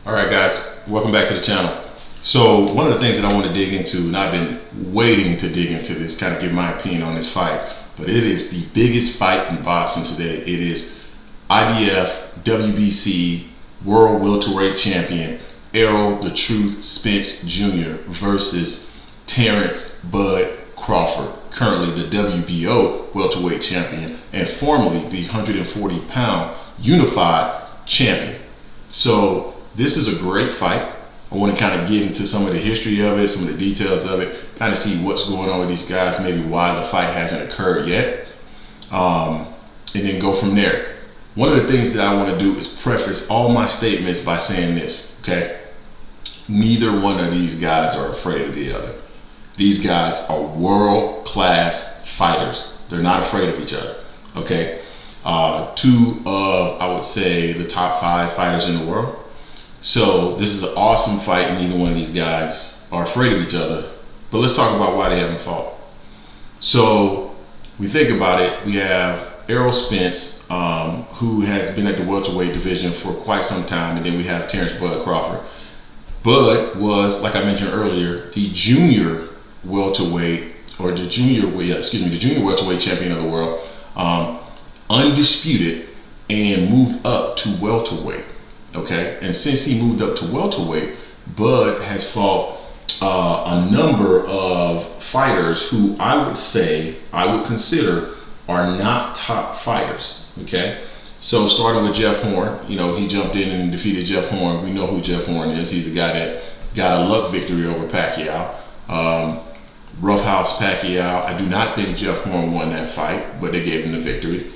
All right, guys, welcome back to the channel. So one of the things that I want to dig into, and I've been waiting to dig into this, kind of give my opinion on this fight, but it is the biggest fight in boxing today. It is IBF, WBC, World Welterweight Champion, Errol the Truth Spence Jr. versus Terrence Bud Crawford, currently the WBO Welterweight Champion and formerly the 140-pound Unified Champion. So this is a great fight. I want to kind of get into some of the history of it, some of the details of it, kind of see what's going on with these guys, maybe why the fight hasn't occurred yet, and then go from there. One of the things that I want to do is preface all my statements by saying this, okay? Neither one of these guys are afraid of the other. These guys are world-class fighters. They're not afraid of each other, okay? Two of, I would say, the top 5 fighters in the world. So this is an awesome fight, and neither one of these guys are afraid of each other. But let's talk about why they haven't fought. So we think about it. We have Errol Spence, who has been at the welterweight division for quite some time, and then we have Terrence Bud Crawford. Bud was, like I mentioned earlier, the junior welterweight, or the junior welterweight champion of the world, undisputed, and moved up to welterweight. Okay, and since he moved up to welterweight, Bud has fought a number of fighters who I would consider are not top fighters. Okay, so starting with Jeff Horn, he jumped in and defeated Jeff Horn. We know who Jeff Horn is. He's the guy that got a luck victory over Pacquiao. Roughhouse Pacquiao. I do not think Jeff Horn won that fight, but they gave him the victory.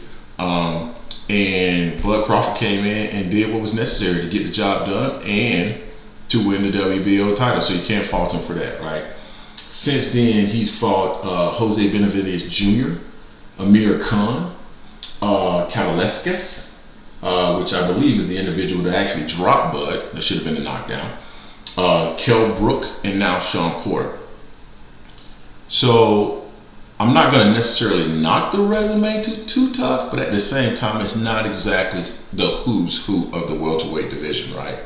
And Bud Crawford came in and did what was necessary to get the job done and to win the WBO title. So you can't fault him for that, right? Since then, he's fought Jose Benavidez Jr., Amir Khan, Kavaleskis, which I believe is the individual that actually dropped Bud. That should have been a knockdown. Kell Brook, and now Sean Porter. So I'm not going to necessarily knock the resume too tough, but at the same time, it's not exactly the who's who of the welterweight division, right?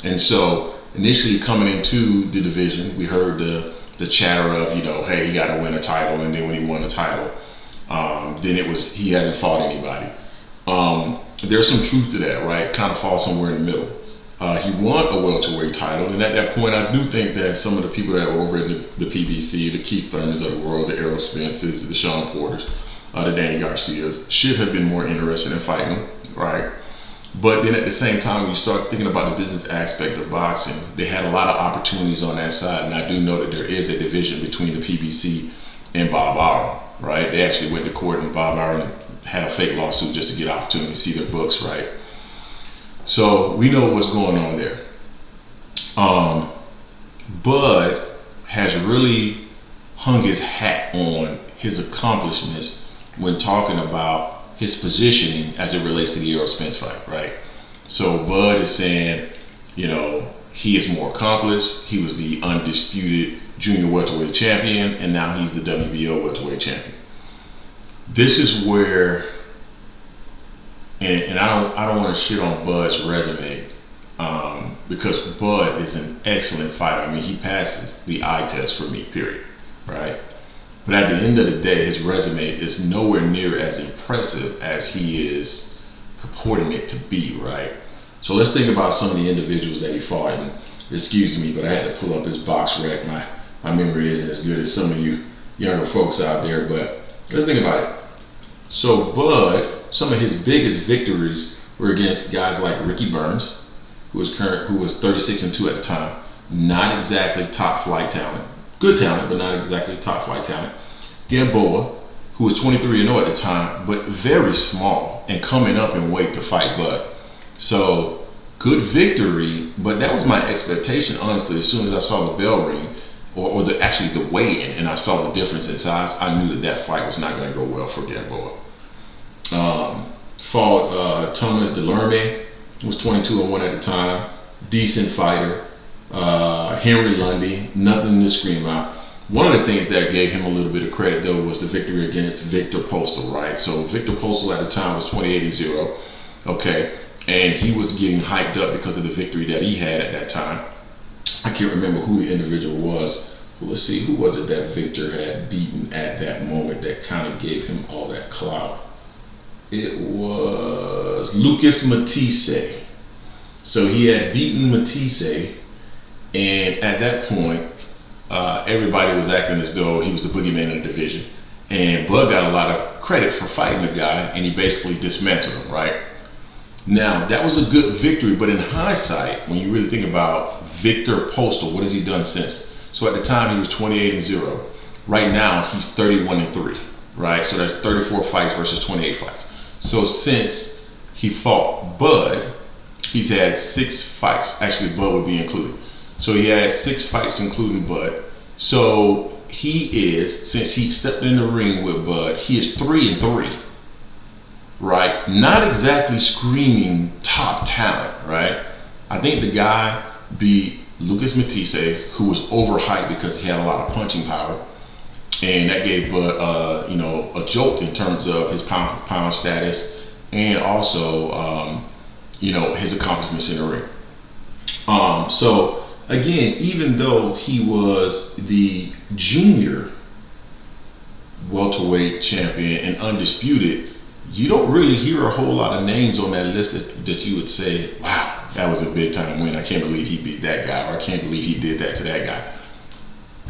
And so initially coming into the division, we heard the chatter of, hey, he got to win a title, and then when he won the title, then it was he hasn't fought anybody. There's some truth to that, right? Kind of falls somewhere in the middle. He won a welterweight title, and at that point, I do think that some of the people that were over in the PBC, the Keith Thurmans of the world, the Errol Spences, the Sean Porters, the Danny Garcias, should have been more interested in fighting, right? But then at the same time, when you start thinking about the business aspect of boxing, they had a lot of opportunities on that side, and I do know that there is a division between the PBC and Bob Arum, right? They actually went to court, and Bob Arum had a fake lawsuit just to get opportunity to see their books, right? So we know what's going on there. Bud has really hung his hat on his accomplishments when talking about his positioning as it relates to the Errol Spence fight, right? So Bud is saying, he is more accomplished. He was the undisputed junior welterweight champion, and now he's the WBO welterweight champion. This is where, and I don't want to shit on Bud's resume, because Bud is an excellent fighter. I mean, he passes the eye test for me, period, right? But at the end of the day, his resume is nowhere near as impressive as he is purporting it to be, right? So let's think about some of the individuals that he fought. And excuse me, but I had to pull up his box rec. My memory isn't as good as some of you younger folks out there, but let's think about it. So Bud, some of his biggest victories were against guys like Ricky Burns, who was 36-2 at the time. Not exactly top flight talent. Good talent, but not exactly top flight talent. Gamboa, who was 23-0 at the time, but very small and coming up in weight to fight Bud. So good victory, but that was my expectation, honestly. As soon as I saw the bell ring, or actually the weigh-in, and I saw the difference in size, I knew that fight was not going to go well for Gamboa. Fought Thomas Delerme, who was 22-1 at the time, decent fighter. Henry Lundy, nothing to scream out. One of the things that gave him a little bit of credit, though, was the victory against Victor Postal, right? So Victor Postal at the time was 28-0. Okay, and he was getting hyped up because of the victory that he had at that time. I can't remember who the individual was. Well, let's see, who was it that Victor had beaten at that moment that kind of gave him all that clout? It was Lucas Matisse. So he had beaten Matisse, and at that point, everybody was acting as though he was the boogeyman of the division. And Bud got a lot of credit for fighting the guy, and he basically dismantled him, right? Now, that was a good victory, but in hindsight, when you really think about Victor Postal, what has he done since? So at the time, he was 28-0. Right now, he's 31-3, right? So that's 34 fights versus 28 fights. So since he fought Bud, he's had 6 fights. Actually, Bud would be included. So he had 6 fights, including Bud. So he is, since he stepped in the ring with Bud, he is 3-3. Right? Not exactly screaming top talent, right? I think the guy beat Lucas Matisse, who was overhyped because he had a lot of punching power. And that gave Bud, a jolt in terms of his pound-for-pound status and also, his accomplishments in the ring. So, again, even though he was the junior welterweight champion and undisputed, you don't really hear a whole lot of names on that list that you would say, wow, that was a big time win. I can't believe he beat that guy, or I can't believe he did that to that guy.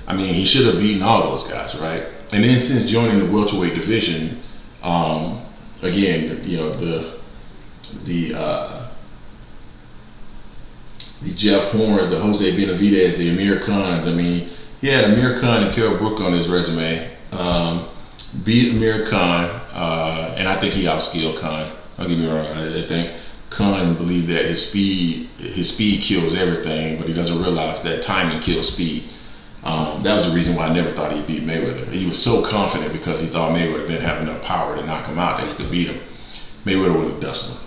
I mean, he should have beaten all those guys, right? And then since joining the welterweight division, again, the Jeff Horns, the Jose Benavidez, the Amir Khans. I mean, he had Amir Khan and Kell Brook on his resume. Beat Amir Khan, and I think he outskilled Khan. Don't get me wrong. I think Khan believed that his speed kills everything, but he doesn't realize that timing kills speed. That was the reason why I never thought he'd beat Mayweather. He was so confident because he thought Mayweather didn't have enough power to knock him out that he could beat him. Mayweather would have dusted him.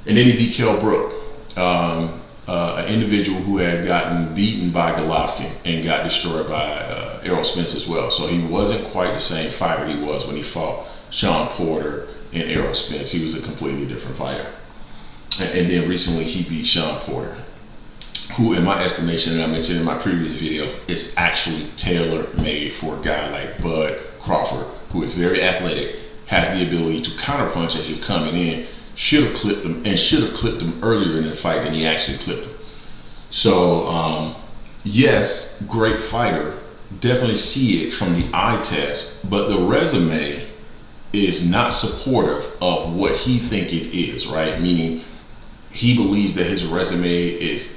And then he beat Kell Brook, an individual who had gotten beaten by Golovkin and got destroyed by Errol Spence as well. So he wasn't quite the same fighter he was when he fought Sean Porter and Errol Spence. He was a completely different fighter. And then recently he beat Sean Porter, who in my estimation, and I mentioned in my previous video, is actually tailor-made for a guy like Bud Crawford, who is very athletic, has the ability to counterpunch as you're coming in, should have clipped him earlier in the fight than he actually clipped him. So, yes, great fighter. Definitely see it from the eye test, but the resume is not supportive of what he think it is, right? Meaning he believes that his resume is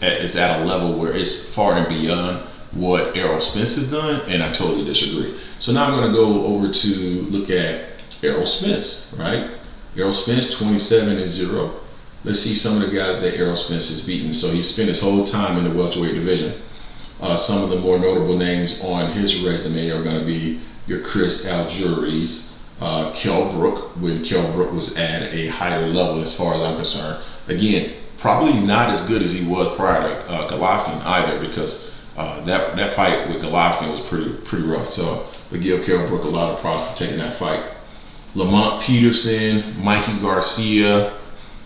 at a level where it's far and beyond what Errol Spence has done, and I totally disagree. So now I'm going to go over to look at Errol Spence, right? Errol Spence, 27-0. Let's see some of the guys that Errol Spence has beaten. So he spent his whole time in the welterweight division. Some of the more notable names on his resume are going to be your Chris Algieri's, Kell Brook, when Kell Brook was at a higher level as far as I'm concerned. Again, probably not as good as he was prior to Golovkin either, because that fight with Golovkin was pretty rough. So we give Kell Brook a lot of props for taking that fight. Lamont Peterson, Mikey Garcia,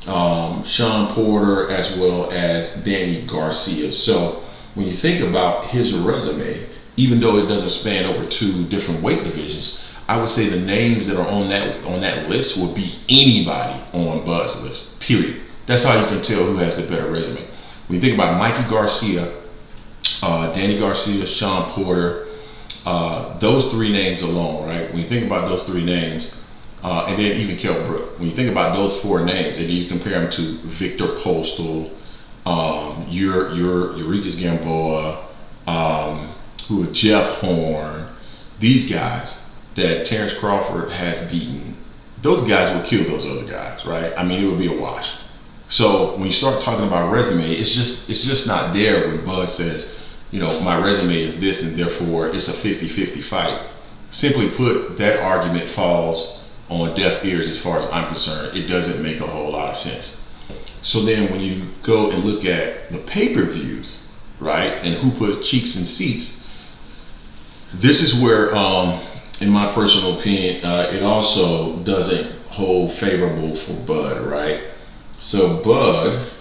Sean Porter, as well as Danny Garcia. So when you think about his resume, even though it doesn't span over 2 different weight divisions, I would say the names that are on that list will be anybody on Bud's list, period. That's how you can tell who has the better resume. When you think about Mikey Garcia, Danny Garcia, Sean Porter, those 3 names alone, right? When you think about those 3 names, and then even Kell Brook, when you think about those 4 names, and then you compare them to Victor Postal, Eureka's Gamboa, Jeff Horn, these guys that Terrence Crawford has beaten, those guys will kill those other guys, right? I mean, it would be a wash. So when you start talking about resume, it's just not there when Bud says, my resume is this and therefore it's a 50-50 fight. Simply put, that argument falls on deaf ears as far as I'm concerned. It doesn't make a whole lot of sense. So then when you go and look at the pay-per-views, right, and who puts cheeks in seats, this is where, in my personal opinion, it also doesn't hold favorable for Bud, right? So Bud,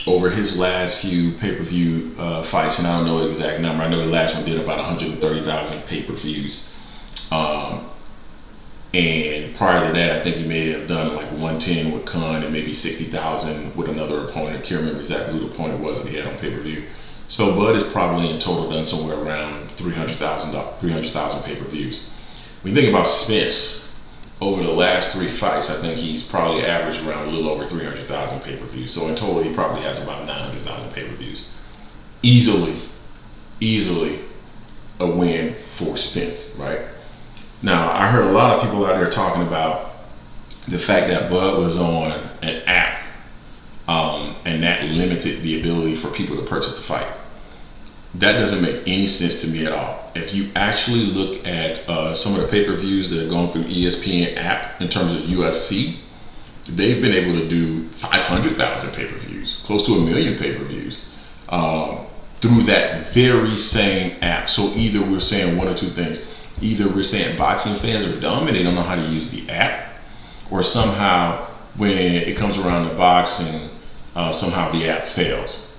over his last few pay-per-view fights, and I don't know the exact number. I know the last one did about 130,000 pay-per-views. And prior to that, I think he may have done like 110 with Khan and maybe 60,000 with another opponent. I can't remember exactly who the opponent was that he had on pay-per-view. So Bud has probably in total done somewhere around 300,000 pay-per-views. When you think about Spence, over the last 3 fights, I think he's probably averaged around a little over 300,000 pay-per-views. So in total, he probably has about 900,000 pay-per-views. Easily a win for Spence, right? Now, I heard a lot of people out there talking about the fact that Bud was on an app, and that limited the ability for people to purchase the fight. That doesn't make any sense to me at all. If you actually look at some of the pay-per-views that are going through ESPN app in terms of UFC, they've been able to do 500,000 pay-per-views, close to 1 million pay-per-views through that very same app. So either we're saying one or two things. Either we're saying boxing fans are dumb and they don't know how to use the app, or somehow when it comes around to boxing, somehow the app fails.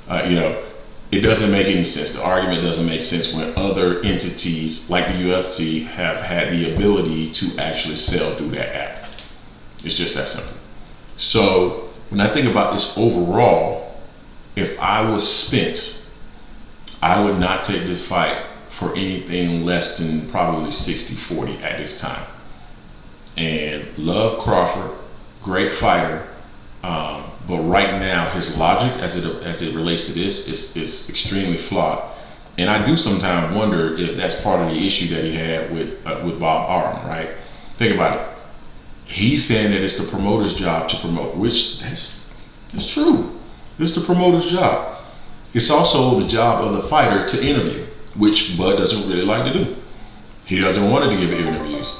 It doesn't make any sense. The argument doesn't make sense when other entities like the UFC have had the ability to actually sell through that app. It's just that simple. So when I think about this overall, if I was Spence, I would not take this fight for anything less than probably 60-40 at this time. And love Crawford, great fighter. But right now, his logic as it relates to this is extremely flawed, and I do sometimes wonder if that's part of the issue that he had with Bob Arum. Right? Think about it. He's saying that it's the promoter's job to promote, which it's true. It's the promoter's job. It's also the job of the fighter to interview, which Bud doesn't really like to do. He doesn't want to give interviews.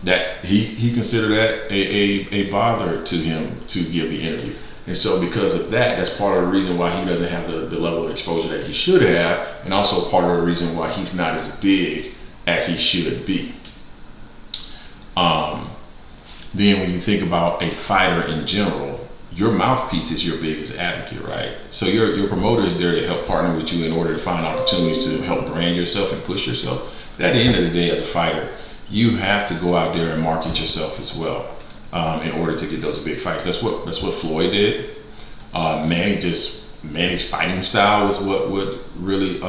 That he considered that a bother to him to give the interview. And so because of that, that's part of the reason why he doesn't have the level of exposure that he should have, and also part of the reason why he's not as big as he should be. Then when you think about a fighter in general, your mouthpiece is your biggest advocate, right? So your promoter is there to help partner with you in order to find opportunities to help brand yourself and push yourself. But at the end of the day, as a fighter, you have to go out there and market yourself as well. In order to get those big fights. That's what Floyd did. Manny's fighting style was what really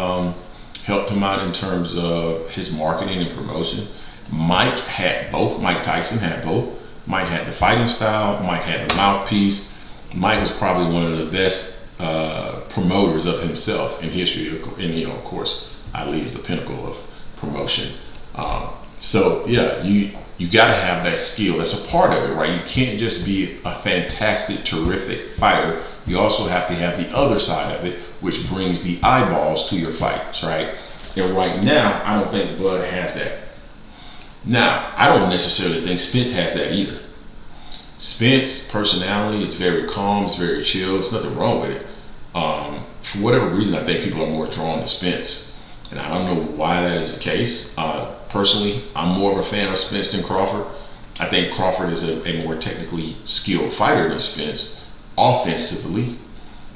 helped him out in terms of his marketing and promotion. Mike had both. Mike Tyson had both. Mike had the fighting style. Mike had the mouthpiece. Mike was probably one of the best promoters of himself in history. And of course, Ali is the pinnacle of promotion. So yeah, you got to have that skill. That's a part of it, right? You can't just be a fantastic, terrific fighter. You also have to have the other side of it, which brings the eyeballs to your fights, right? And right now, I don't think Bud has that. Now, I don't necessarily think Spence has that either. Spence personality is very calm, it's very chill. There's nothing wrong with it. For whatever reason, I think people are more drawn to Spence, and I don't know why that is the case. Personally, I'm more of a fan of Spence than Crawford. I think Crawford is a more technically skilled fighter than Spence, offensively.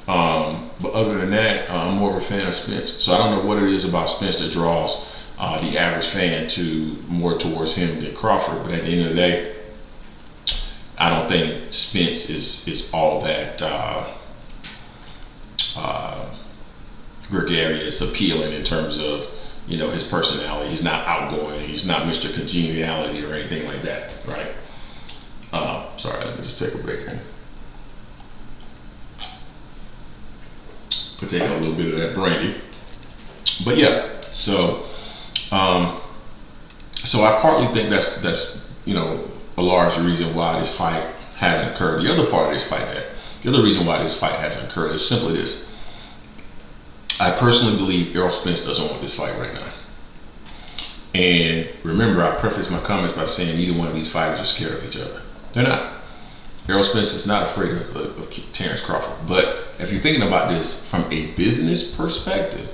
But other than that, I'm more of a fan of Spence. So I don't know what it is about Spence that draws the average fan more towards him than Crawford. But at the end of the day, I don't think Spence is all that gregarious, appealing in terms of his personality. He's not outgoing. He's not Mr. Congeniality or anything like that, right? Sorry, let me just take a break here. Taking a little bit of that brandy. But yeah, so I partly think that's a large reason why this fight hasn't occurred. The other part of this fight, the other reason why this fight hasn't occurred is simply this. I personally believe Errol Spence doesn't want this fight right now. And remember, I prefaced my comments by saying neither one of these fighters are scared of each other. They're not. Errol Spence is not afraid of Terrence Crawford. But if you're thinking about this from a business perspective,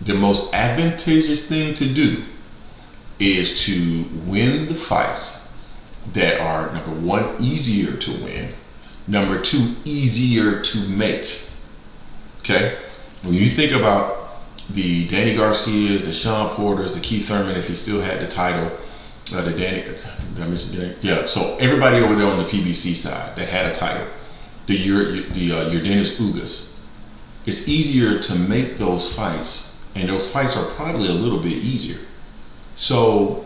the most advantageous thing to do is to win the fights that are, number one, easier to win, number two, easier to make. Okay? When you think about the Danny Garcias, the Sean Porters, the Keith Thurman, if he still had the title, so everybody over there on the PBC side that had a title, your Dennis Ugas, it's easier to make those fights, and those fights are probably a little bit easier. So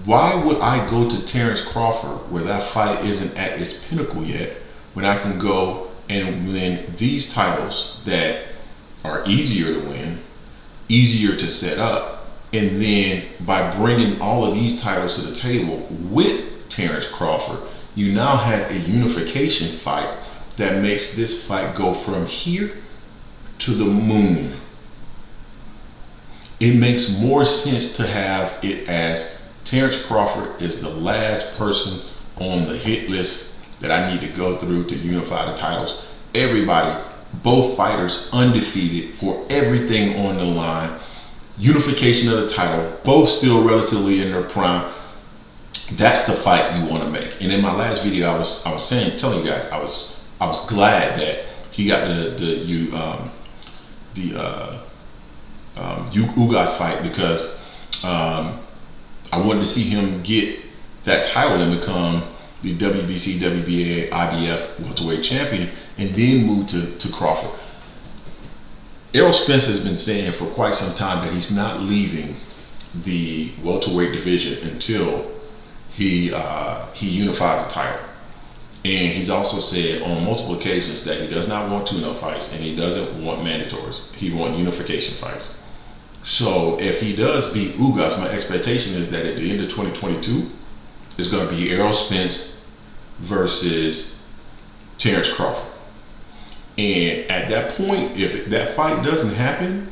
why would I go to Terrence Crawford where that fight isn't at its pinnacle yet, when I can go and win these titles that are easier to win, easier to set up, and then by bringing all of these titles to the table with Terrence Crawford, you now have a unification fight that makes this fight go from here to the moon. It makes more sense to have it as Terrence Crawford is the last person on the hit list that I need to go through to unify the titles. Everybody, both fighters undefeated for everything on the line. Unification of the title, both still relatively in their prime. That's the fight you want to make. And in my last video, I was telling you guys, I was glad that he got the Ugas fight, because I wanted to see him get that title and become the WBC, WBA, IBF welterweight champion, and then move to Crawford. Errol Spence has been saying for quite some time that he's not leaving the welterweight division until he unifies the title. And he's also said on multiple occasions that he does not want tune-up fights and he doesn't want mandatories. He wants unification fights. So if he does beat Ugas, my expectation is that at the end of 2022, it's going to be Errol Spence versus Terrence Crawford. And at that point, if that fight doesn't happen,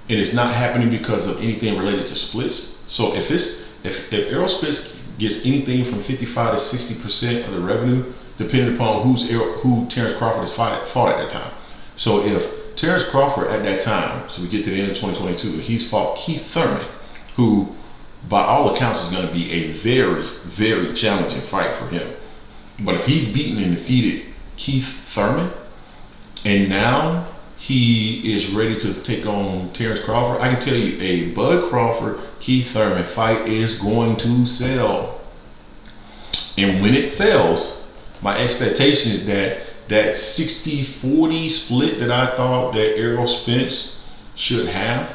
and it's not happening because of anything related to splits, so if Errol Spence gets anything from 55 to 60% of the revenue, depending upon who Terrence Crawford has fought at that time. So if Terrence Crawford at that time, so we get to the end of 2022, he's fought Keith Thurman, who by all accounts is going to be a very, very challenging fight for him. But if he's beaten and defeated Keith Thurman, and now he is ready to take on Terrence Crawford, I can tell you a Bud Crawford, Keith Thurman fight is going to sell. And when it sells, my expectation is that 60-40 split that I thought that Errol Spence should have,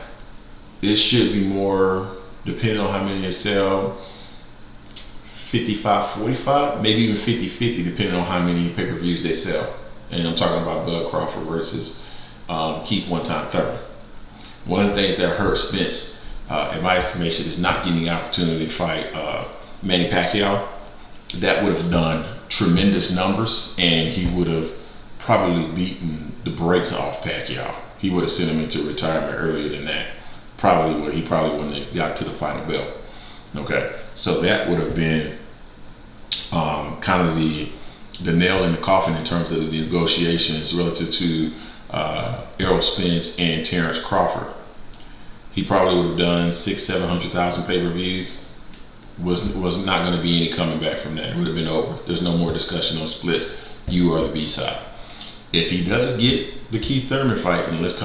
it should be more, depending on how many they sell, 55-45, maybe even 50-50, depending on how many pay-per-views they sell. And I'm talking about Bud Crawford versus Keith one-time Thurman. One of the things that hurt Spence, in my estimation, is not getting the opportunity to fight Manny Pacquiao. That would have done tremendous numbers, and he would have probably beaten the brakes off Pacquiao. He would have sent him into retirement earlier than that. He probably wouldn't have got to the final belt. Okay, so that would have been kind of the nail in the coffin in terms of the negotiations relative to Errol Spence and Terrence Crawford. He probably would have done 600,000-700,000 pay-per-views. Was not going to be any coming back from that. It would have been over. There's no more discussion on splits. You are the B-side. If he does get the Keith Thurman fight, and let's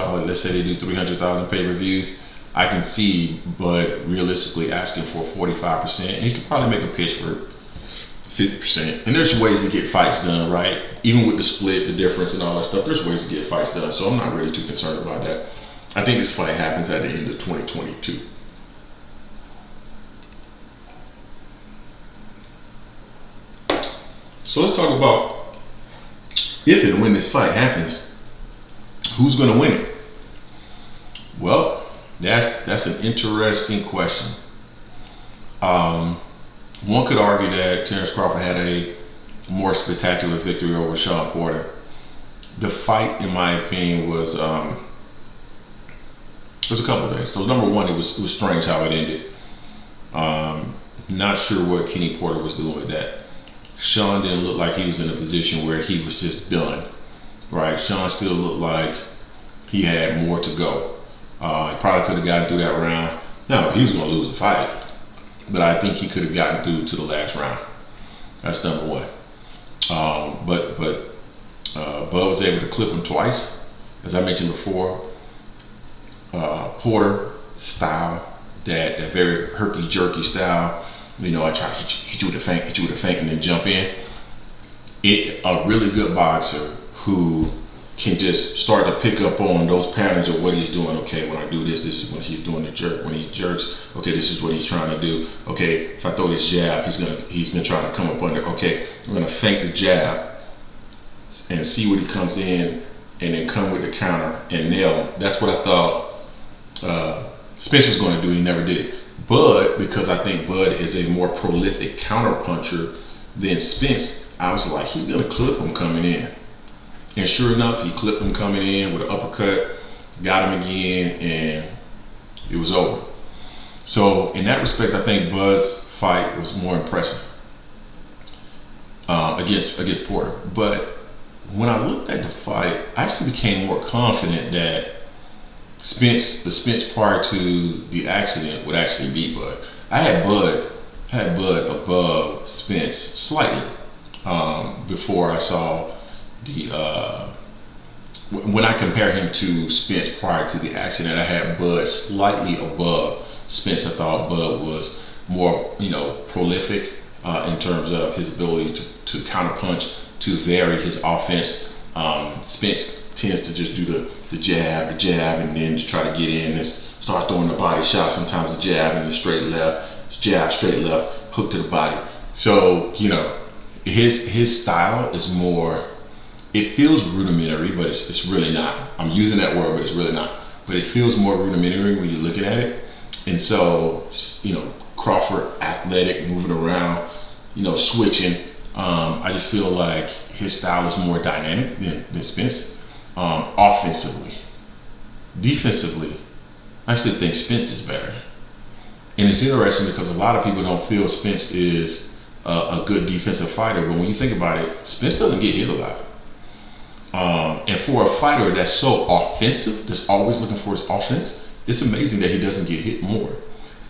say they do 300,000 pay-per-views, I can see Bud realistically asking for 45%, and he could probably make a pitch for 50%. And there's ways to get fights done, right? Even with the split, the difference and all that stuff, there's ways to get fights done. So I'm not really too concerned about that. I think this fight happens at the end of 2022. So let's talk about if and when this fight happens, who's going to win it? Well, that's an interesting question. One could argue that Terrence Crawford had a more spectacular victory over Sean Porter. The fight, in my opinion, was a couple of things. So number one, it was strange how it ended. Not sure what Kenny Porter was doing with that. Sean didn't look like he was in a position where he was just done, right? Sean still looked like he had more to go. He probably could have gotten through that round. No, he was going to lose the fight, but I think he could have gotten through to the last round. That's number one. But Bud was able to clip him twice, as I mentioned before. Porter style, that very herky jerky style. I try to hit you with a feint, and then jump in. A really good boxer who can just start to pick up on those patterns of what he's doing. Okay, when I do this, this is when he's doing the jerk. When he jerks, okay, this is what he's trying to do. Okay, if I throw this jab, he's been trying to come up under. Okay, I'm gonna feint the jab and see what he comes in, and then come with the counter and nail him. That's what I thought Spence was going to do. He never did it. Bud, because I think Bud is a more prolific counter puncher than Spence, I was like, he's gonna clip him coming in. And sure enough, he clipped him coming in with an uppercut, got him again, and it was over. So in that respect, I think Bud's fight was more impressive against Porter. But when I looked at the fight, I actually became more confident that the Spence prior to the accident would actually beat Bud. I had Bud above Spence slightly before I saw when I compare him to Spence prior to the accident. I had Bud slightly above Spence. I thought Bud was more, prolific in terms of his ability to counterpunch, to vary his offense. Spence tends to just do the jab, and then to try to get in and start throwing the body shot. Sometimes the jab and the straight left, jab, straight left, hook to the body. So, his style is more, it feels rudimentary, but it's really not. I'm using that word, but it's really not. But it feels more rudimentary when you're looking at it. And so, Crawford, athletic, moving around, switching. I just feel like his style is more dynamic than Spence. Offensively. Defensively, I actually think Spence is better. And it's interesting because a lot of people don't feel Spence is a good defensive fighter, but when you think about it, Spence doesn't get hit a lot. And for a fighter that's so offensive, that's always looking for his offense, it's amazing that he doesn't get hit more.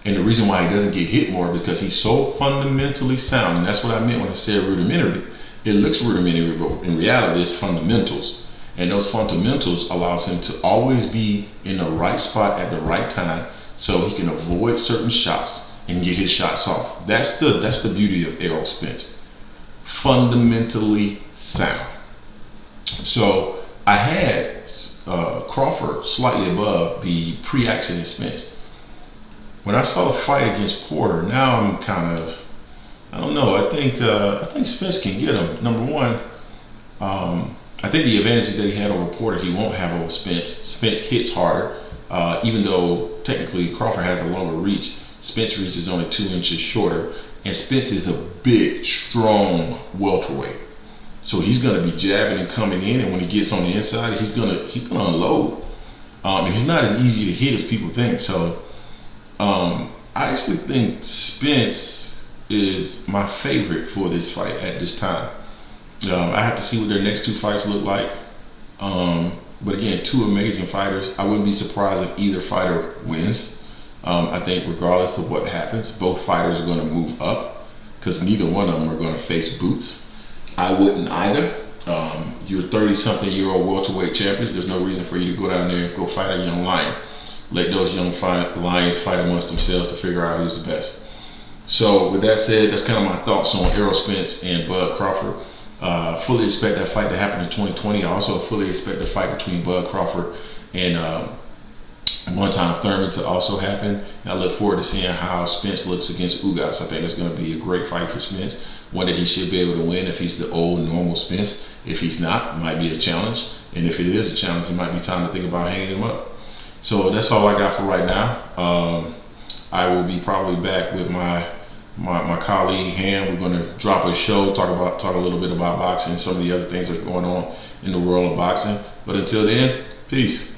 And the reason why he doesn't get hit more is because he's so fundamentally sound. And that's what I meant when I said rudimentary. It looks rudimentary, but in reality, it's fundamentals. And those fundamentals allows him to always be in the right spot at the right time, so he can avoid certain shots and get his shots off. That's the beauty of Errol Spence. Fundamentally sound. So I had Crawford slightly above the pre-accident Spence. When I saw the fight against Porter, now I'm kind of, I don't know. I think Spence can get him. Number one, I think the advantages that he had over Porter, he won't have over Spence. Spence hits harder, even though technically Crawford has a longer reach. Spence reach is only 2 inches shorter, and Spence is a big, strong welterweight. So he's going to be jabbing and coming in, and when he gets on the inside, he's gonna unload. And he's not as easy to hit as people think. So I actually think Spence is my favorite for this fight at this time. I have to see what their next two fights look like. But again, two amazing fighters. I wouldn't be surprised if either fighter wins. I think regardless of what happens, both fighters are going to move up because neither one of them are going to face boots. I wouldn't either. You're 30-something-year-old welterweight champions. There's no reason for you to go down there and go fight a young lion. Let those young lions fight amongst themselves to figure out who's the best. So with that said, that's kind of my thoughts on Errol Spence and Bud Crawford. Fully expect that fight to happen in 2020. I also fully expect the fight between Bud Crawford and one-time Thurman to also happen. And I look forward to seeing how Spence looks against Ugas. I think that's going to be a great fight for Spence. One that he should be able to win if he's the old normal Spence. If he's not, it might be a challenge. And if it is a challenge, it might be time to think about hanging him up. So that's all I got for right now. I will be probably back with my colleague Ham. We're going to drop a show, talk a little bit about boxing and some of the other things that are going on in the world of boxing. But until then, peace.